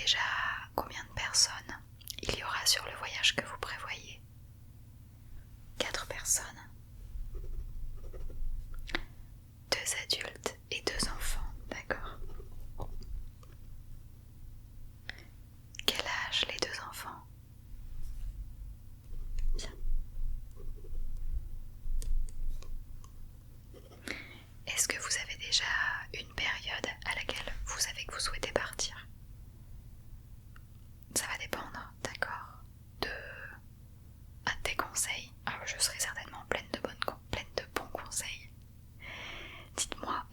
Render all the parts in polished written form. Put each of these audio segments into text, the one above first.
déjà combien de personnes il y aura sur le voyage que vous prévoyez? 4 personnes. 2 adultes et 2 enfants, d'accord. Quel âge les 2 enfants? Bien. Est-ce que vous avez déjà une période à laquelle vous savez que vous souhaitez partir? Ça va dépendre, d'accord, de des conseils. Je serai certainement pleine de bons conseils. Dites-moi,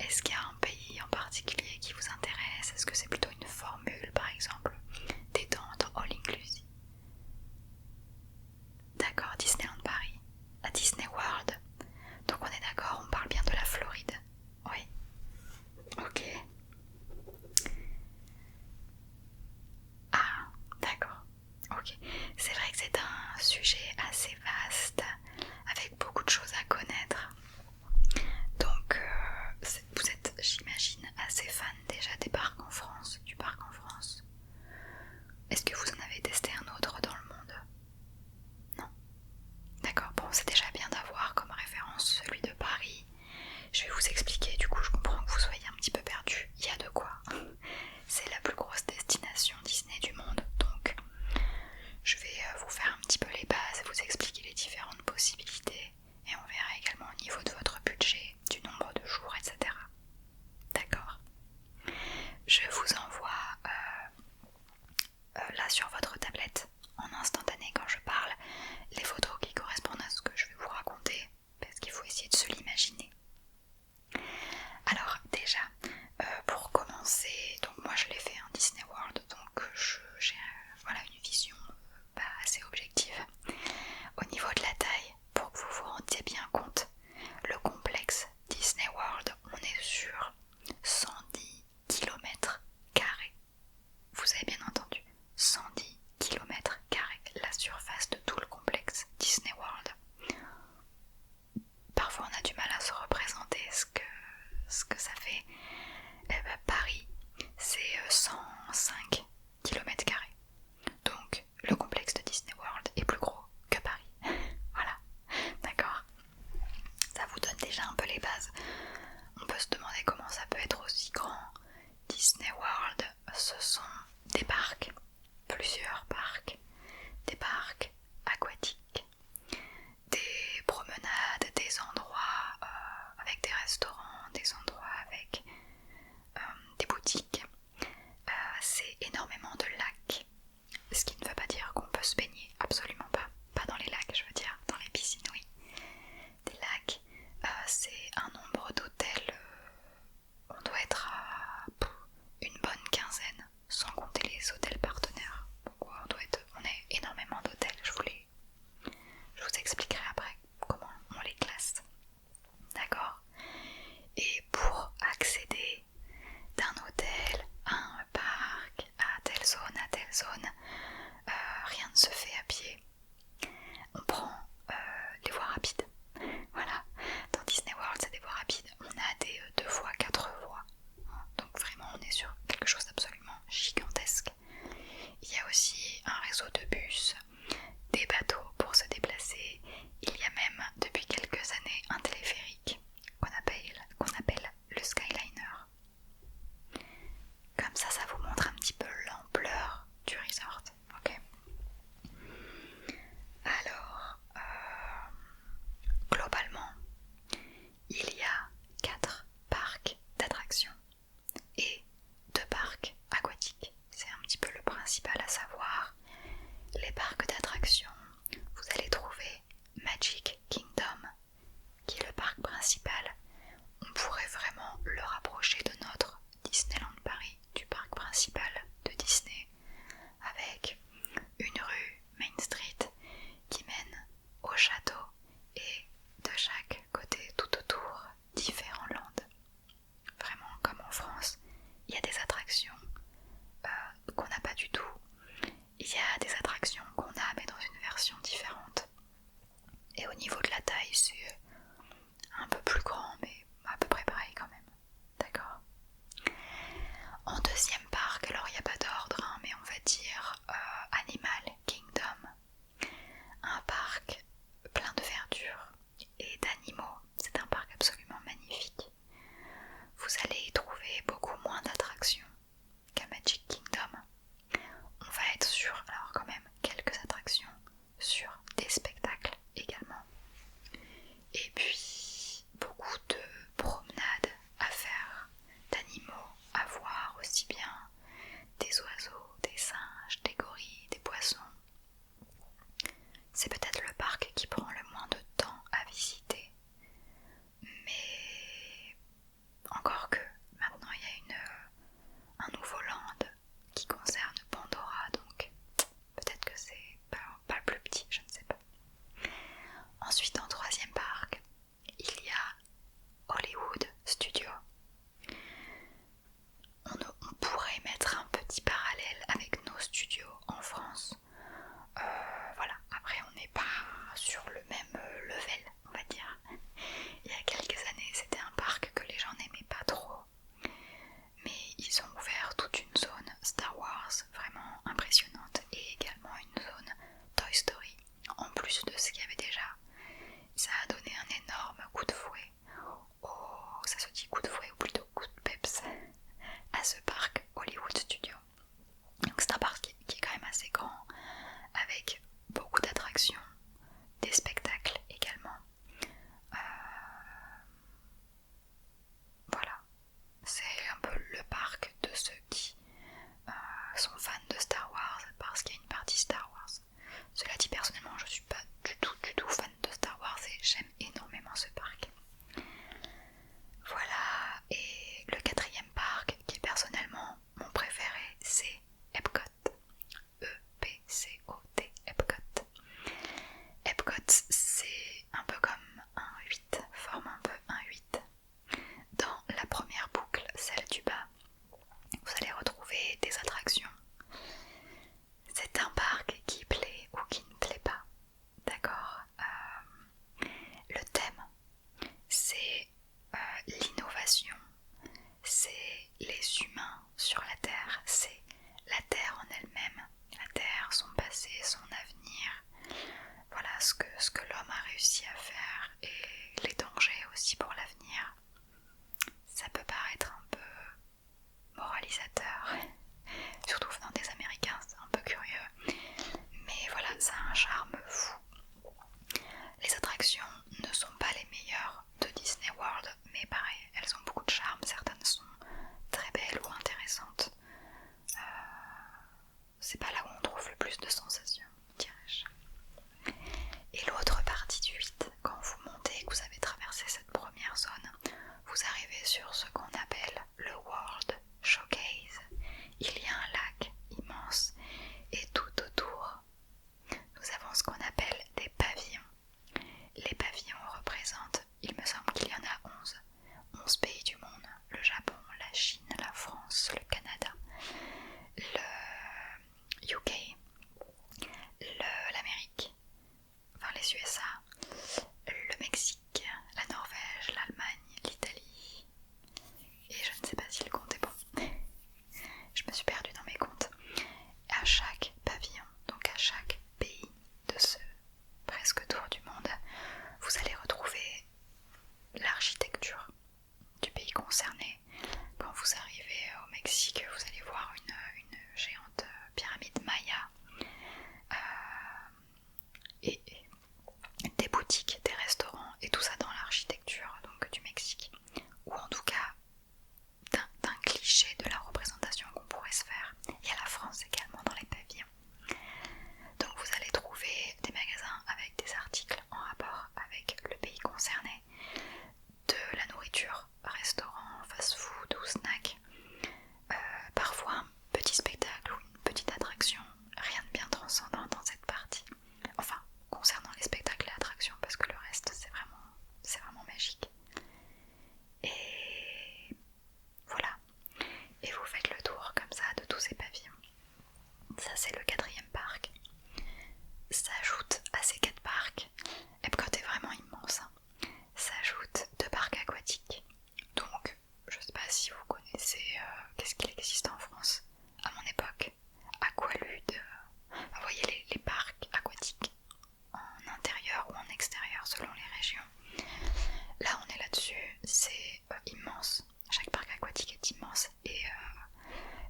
immense. Chaque parc aquatique est immense et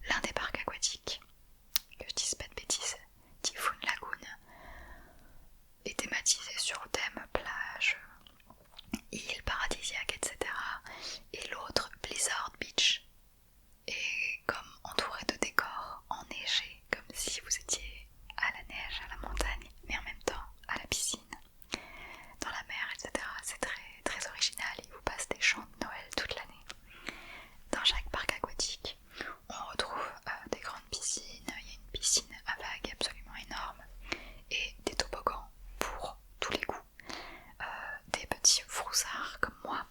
l'un des parcs aquatiques, que je dise pas de bêtises, Typhoon Lagoon, est thématisé sur le thème plage, île paradisiaque, etc. Et l'autre, Blizzard Beach, est comme entouré de décors enneigés, comme si vous étiez à la neige, à la montagne, mais en même temps à la piscine, dans la mer, etc. C'est très, très original, il vous passe des chants de Noël toute l'année. Dans chaque parc aquatique, on retrouve des grandes piscines, il y a une piscine à vagues absolument énorme et des toboggans pour tous les goûts. Des petits froussards comme moi,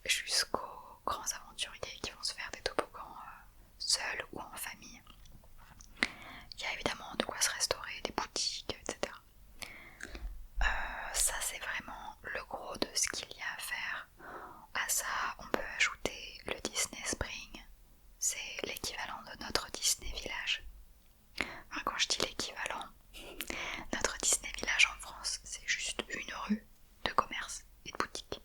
jusqu'aux grands aventuriers qui vont se faire des toboggans seuls ou en famille. Il y a évidemment de quoi se restaurer, des boutiques, etc. Ça c'est vraiment le gros de ce qu'il y a à faire. À ça on peut ajouter le Disney Spring, c'est l'équivalent de notre Disney Village. Enfin, quand je dis l'équivalent, notre Disney Village en France c'est juste une rue de commerce et de boutiques.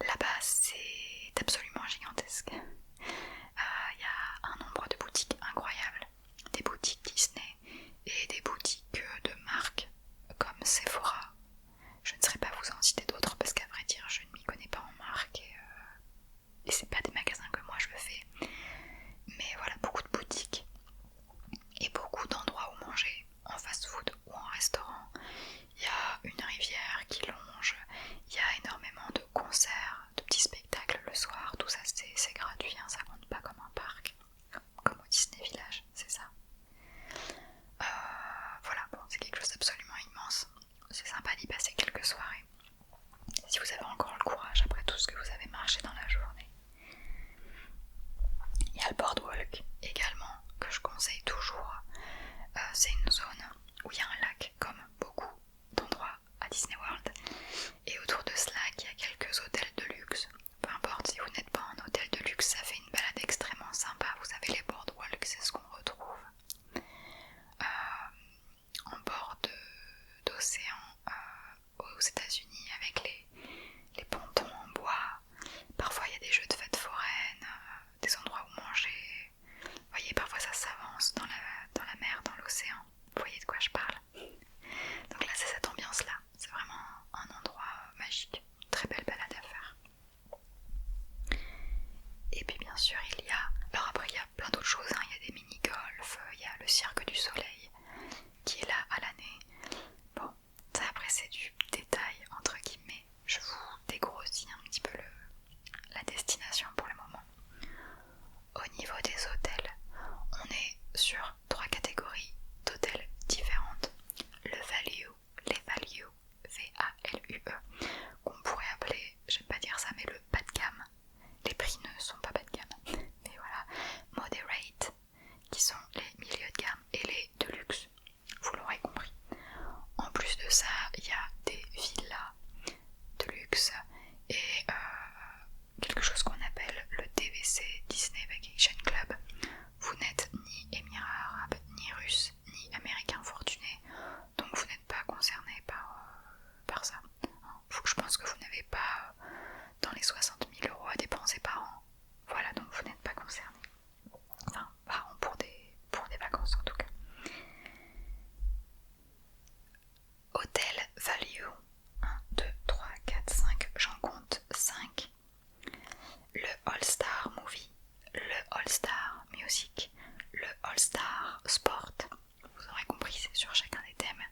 Là-bas c'est absolument gigantesque. Il y a un nombre de boutiques incroyables, des boutiques Disney et des boutiques de marques comme Sephora. Je ne saurais pas vous en citer d'autres parce qu'à vrai dire je ne m'y connais pas en marque et c'est pas des magasins que moi je le fais. Mais voilà, beaucoup de boutiques et beaucoup d'endroits où manger, en fast-food ou en restaurant. Il y a une rivière qui longe, il y a énormément de concerts, de petits spectacles le soir, tout ça c'est gratuit, hein, ça compte pas comme un parc, comme au Disney Village, c'est ça. Voilà, bon, c'est quelque chose d'absolument immense, c'est sympa d'y passer quelques soirées, si vous avez encore le courage après tout ce que vous avez marché dans la journée. Il y a le boardwalk également, que je conseille toujours. C'est une zone où il y a un lac, comme beaucoup d'endroits à Disney World. Et autour de ce lac, il y a quelques hôtels de luxe. Peu importe si vous n'êtes pas en hôtel de luxe, ça fait une balade extrêmement sympa. Vous avez les boardwalks, c'est ce qu'on retrouve en bord d'océan aux États-Unis avec les pontons en bois. Parfois il y a des jeux de fêtes foraines, des endroits où manger. Vous voyez, parfois ça s'avance dans la mer, dans l'océan. Vous voyez de quoi je parle? Donc là c'est cette ambiance là, c'est vraiment un endroit magique, très belle balade à faire. Et puis bien sûr il y a, alors après il y a plein d'autres choses, hein. Il y a des mini-golf, il y a le Cirque du Soleil qui est là à l'année. Bon, ça après c'est du détail entre guillemets, je vous dégrossis un petit peu la destination pour le moment. Au niveau des hôtels, on est sur 3 catégories d'hôtels différentes. Le value, les value, V-A-L-U-E, qu'on pourrait appeler, j'aime pas dire ça, mais le bas de gamme. Les prix ne sont pas bas de gamme, mais voilà. Moderate, qui sont les milieux de gamme, et les de luxe, vous l'aurez compris. En plus de ça, il y a des villas de luxe et quelque chose qu'on appelle le DVC, Disney Vacation Club. Vous n'êtes ni émirats arabes, ni russes, ni américains fortunés, donc vous n'êtes pas concerné par ça. Je pense que vous n'avez pas dans les 60 000 € à dépenser par an. Voilà, donc vous n'êtes pas concerné. Enfin, par an pour des vacances en tout cas. Hôtel Value, 1, 2, 3, 4, 5, j'en compte 5. Le All-Star Movie, le All-Star Music, le All-Star Sport, vous aurez compris c'est sur chacun des thèmes,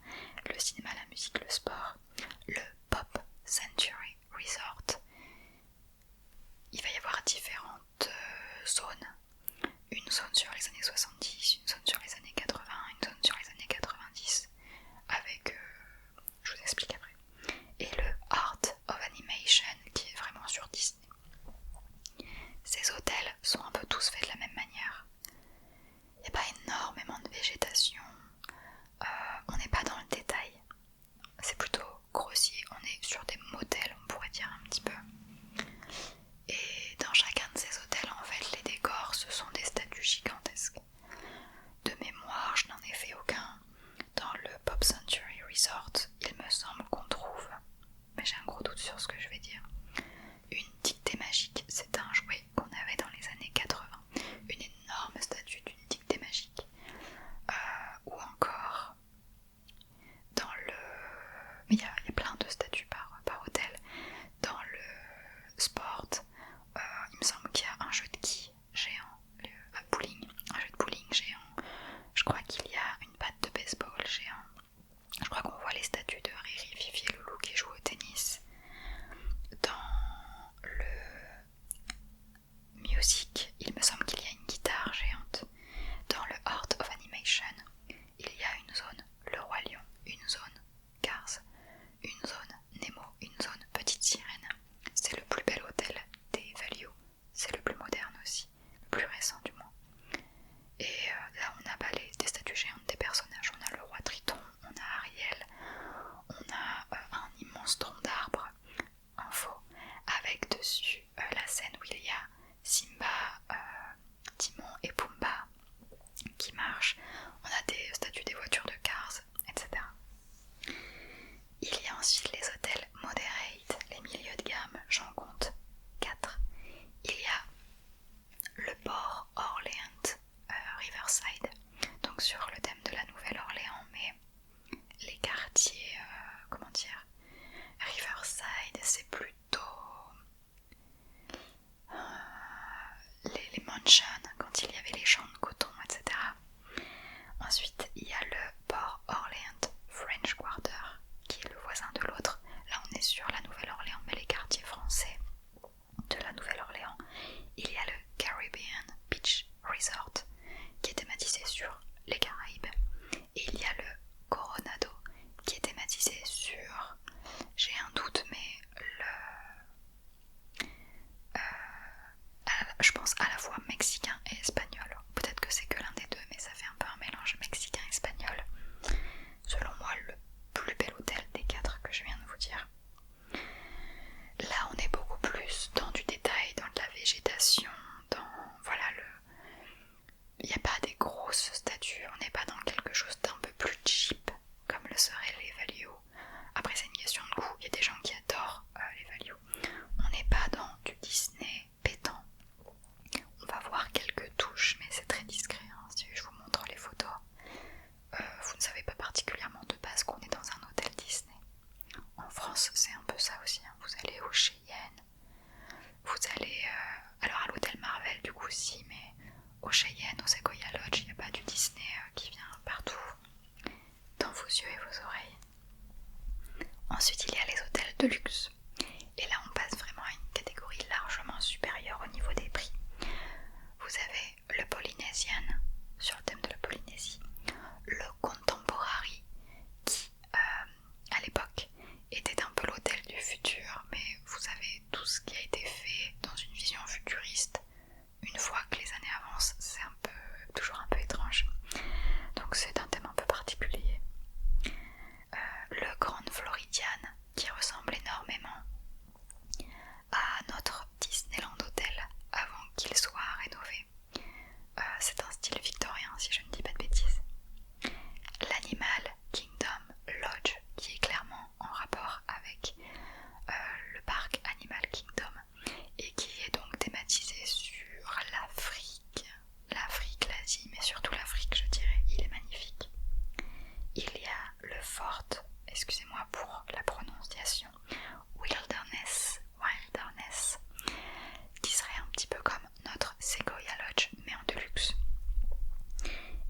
le cinéma, la musique, le sport, le Pop Century Resort. Il va y avoir différentes zones, une zone sur les années 70, une zone sur les années 80, une zone sur les années 90, avec, je vous explique après, et le Art of Animation qui est vraiment sur Disney. Ces hôtels sont un peu tous faits de la même manière. Il n'y a pas énormément de végétation, on n'est pas dans le détail, c'est plutôt grossier, on est sur des motels on pourrait dire un petit peu. Et dans chacun de ces hôtels en fait les décors ce sont des statues gigantesques. De mémoire je n'en ai fait aucun. Dans le Pop Century Resort il me semble qu'on trouve, mais j'ai un gros doute sur ce que je vais dire, une dictée magique. C'est un je pense à la fois mexicain et espagnol. Peut-être que c'est que l'un des deux, mais ça fait un peu un mélange mexicain-espagnol. Selon moi, le plus bel hôtel des 4 que je viens de vous dire. Là, on est beaucoup plus dans du détail, dans de la végétation, dans... Voilà, il n'y a pas des grosses statues, on n'est pas dans quelque chose d'un peu plus cheap, comme le serait les Value. Après, c'est une question de goût, il y a des gens qui adorent les Value. On n'est pas dans du Disney pétant. On va voir quelques touches, mais c'est très discret. Hein. Si je vous montre les photos, vous ne savez pas particulièrement de base qu'on est dans un hôtel Disney. En France, c'est un peu ça aussi. Hein. Vous allez au Cheyenne, vous allez alors à l'hôtel Marvel du coup si, mais au Cheyenne, au Sequoia Lodge, il n'y a pas du Disney qui vient partout dans vos yeux et vos oreilles. Ensuite, il y a les hôtels de luxe. Et là, on passe vraiment à une catégorie largement supérieure au niveau des prix. Vous avez le Polynesian, sur le thème de la Polynésie, le Contemporary, qui, à l'époque, était un peu l'hôtel du futur, mais vous savez, tout ce qui a été fait dans une vision futuriste, une fois que les années avancent, c'est toujours un peu étrange. Donc c'est un thème un peu particulier. Le Grand Floridian, qui ressemble énormément à notre Disneyland Hotel avant qu'il soit rénové. C'est un style victorien si je ne dis pas de bêtises. L'Animal Kingdom Lodge, qui est clairement en rapport avec le parc Animal Kingdom et qui est donc thématisé sur l'Afrique, l'Asie, mais surtout l'Afrique je dirais. Il est magnifique. Il y a le Fort, excusez-moi pour la prononciation, Wilderness, qui serait un petit peu comme notre Sequoia Lodge mais en deluxe.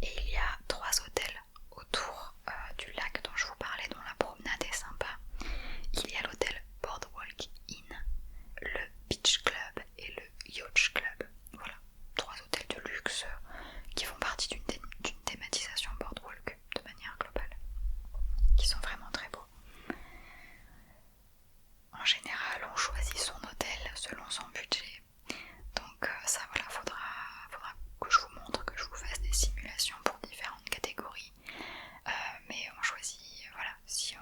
Et il y a 3 hôtels autour du lac dont je vous parlais, dont la promenade est sympa. Il y a l'hôtel Boardwalk Inn, le Beach Club et le Yacht Club. Voilà, 3 hôtels de luxe qui font partie d'une thématisation boardwalk de manière globale, qui sont vraiment très beaux. En général, on choisit son hôtel selon son budget. Donc ça voilà, faudra que je vous montre, que je vous fasse des simulations pour différentes catégories. Mais on choisit, voilà, si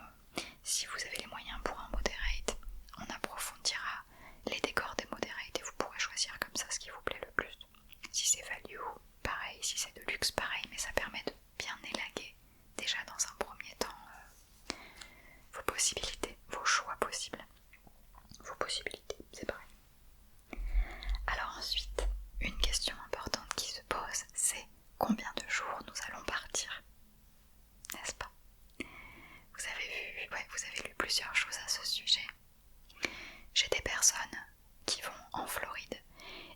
vous avez les moyens pour un moderate, on approfondira les décors des moderates et vous pourrez choisir comme ça ce qui vous plaît le plus. Si c'est value, pareil, si c'est de luxe, pareil, mais ça permet de bien élaguer déjà dans un premier temps vos possibilités, vos choix possibles. Vos possibilités, c'est pareil. Alors ensuite, une question importante qui se pose, c'est combien de jours nous allons partir, n'est-ce pas? Vous avez lu plusieurs choses à ce sujet. J'ai des personnes qui vont en Floride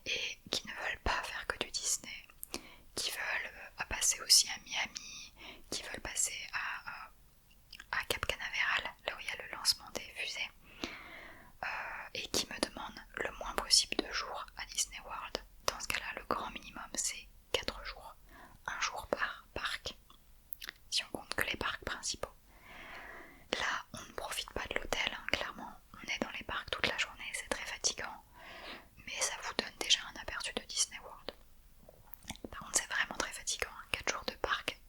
et qui ne veulent pas faire que du Disney, qui veulent passer aussi à Miami, qui veulent passer à Cap Canaveral, là où il y a le lancement des fusées, et qui me demandent le moins possible de jours à Disney World. Dans ce cas-là, le grand minimum c'est 4 jours, un jour par parc, si on compte que les parcs principaux. Là, on ne profite pas de l'hôtel, hein, clairement, on est dans les parcs toute la journée, c'est très fatigant, mais ça vous donne déjà un aperçu de Disney World. Par contre, c'est vraiment très fatigant, hein, 4 jours de parc,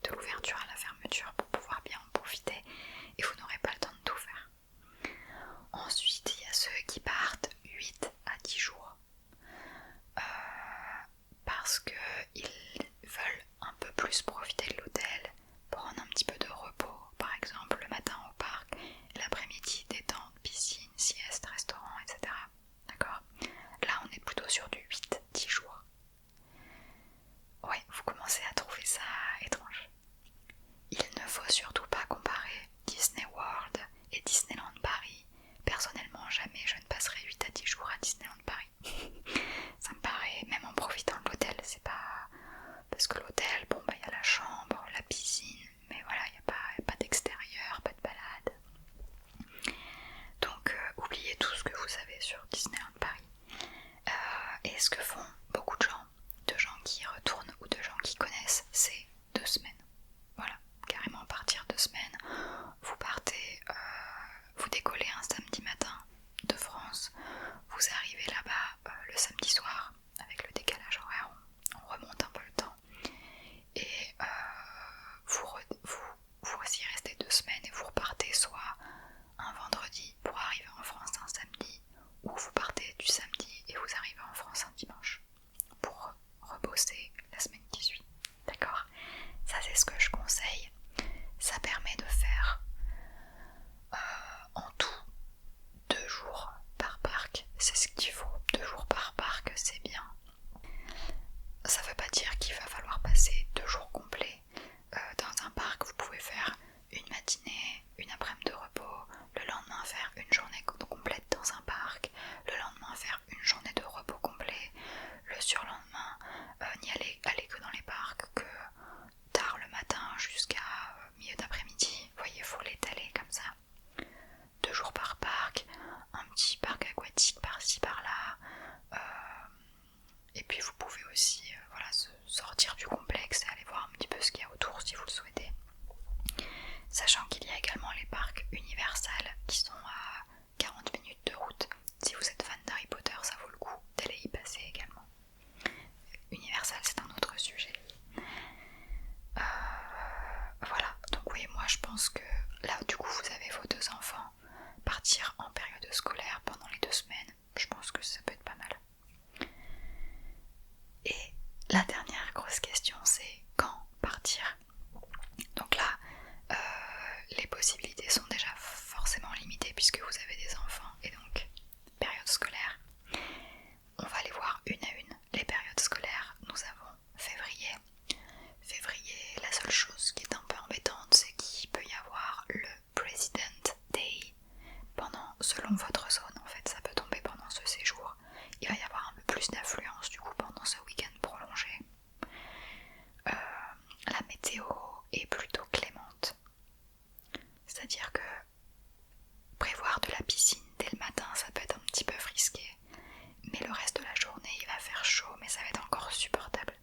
de l'ouverture à la fermeture pour pouvoir bien en profiter, et vous n'aurez pas le temps de tout faire. Ensuite, il y a ceux qui partent 8 à 10 jours, parce qu'ils veulent un peu plus profiter de l'hôtel, prendre un petit peu de repos, par exemple le matin au parc, l'après-midi détente, piscine, sieste, restaurant, etc. D'accord? Là on est plutôt sur du 8-10 jours. Ouais, vous commencez à trouver ça étrange. Il ne faut surtout pas comparer Disney World et Disneyland Paris. Personnellement, jamais je ne passerai 8 à 10 jours à Disneyland Paris. Ça me paraît, même en profitant de l'hôtel, c'est pas... Parce que l'hôtel, bon bah il y a la chambre, la piscine, mais voilà, il n'y a pas d'extérieur, pas de balade. Donc oubliez tout ce que vous savez sur Disneyland Paris. Et ce que font beaucoup de gens qui y retournent ou de gens qui connaissent, c'est 2 semaines. Voilà, carrément partir 2 semaines. Vous partez, vous décollez un samedi matin de France, vous arrivez là-bas le samedi soir, Universal qui sont à 40 minutes de route. Si vous êtes fan d'Harry Potter, ça vaut le coup d'aller y passer également. Universal, c'est un autre sujet. Voilà, donc oui, moi je pense que là du coup vous avez vos 2 enfants, partir en période scolaire pendant les 2 semaines, je pense que ça peut être pas mal. Et la dernière grosse question, c'est quand partir? Donc là, les possibilités sont déjà forcément limitées puisque vous avez des enfants et donc période scolaire. On va les voir une à une. Les périodes scolaires, nous avons février. Février, la seule chose qui est un peu embêtante, c'est qu'il peut y avoir le President Day selon votre zone. En fait, ça peut tomber pendant ce séjour. Il va y avoir un peu plus d'affluence du coup pendant ce week-end prolongé. La météo est plutôt clémente. C'est-à-dire que prévoir de la piscine dès le matin, ça peut être un petit peu risqué. Mais le reste de la journée, il va faire chaud, mais ça va être encore supportable.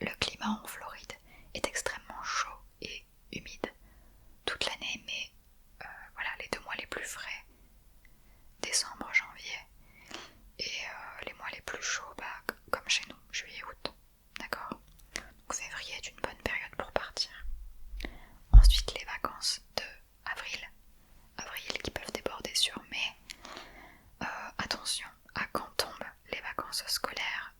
Le climat en Floride est extrêmement chaud et humide toute l'année, mais voilà, les 2 mois les plus frais, décembre, janvier, et les mois les plus chauds, comme chez nous, juillet, août. D'accord? Donc février est une bonne période pour partir. Ensuite, les vacances de avril qui peuvent déborder sur mai. Attention à quand tombent les vacances scolaires